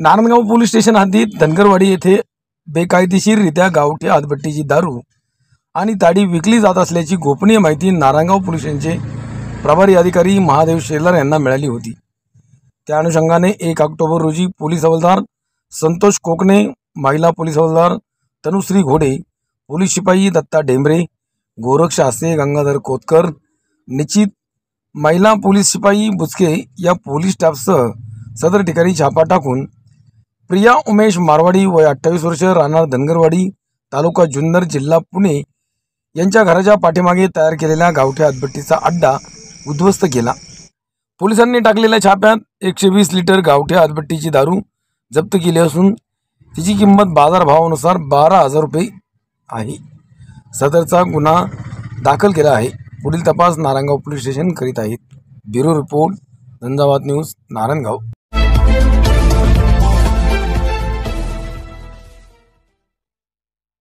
Narayangaon police station हद्दीत धनगरवाडी येथे बेकायदेशीररित्या गावठी हातभट्टीची दारू आणि ताडी विकली जात असल्याची गोपनीय माहिती नारायणगाव पोलीस स्टेशनचे प्रभारी अधिकारी महादेव शेलार यांना मिळाली होती। त्या अनुषंगाने 1 ऑक्टोबर रोजी पोलीस हवालदार संतोष कोकणे, महिला पोलीस हवालदार तनुश्री घोडे, पोलीस शिपाई दत्ता डेंबरे, गोरख शास्त्री, गंगाधर कोतकर, निश्चित महिला पोलीस शिपाई बुचके या पोलीस स्टाफसह सदर ठिकाणी छापा टाकून प्रिया उमेश मारवाडी वय 28 वर्ष, राहणार धनगरवाडी, तालुका जुन्नर, जिल्हा पुणे यांच्या घराच्या पाठीमागे तयार केलेल्या गावठी हातभट्टीचा अड्डा उद्ध्वस्त केला। पोलिसांनी टाकलेल्या छाप्यात 120 लिटर गावठी हातभट्टीची दारू जप्त केली असून तिची किंमत बाजारभावानुसार 12,000 रुपये आहे। सदरचा गुन्हा दाखल केला आहे। पुढील तपास नारायणगाव पोलीस स्टेशन करीत आहेत। Bureau report, Jhanjhavat news, Narayangaon.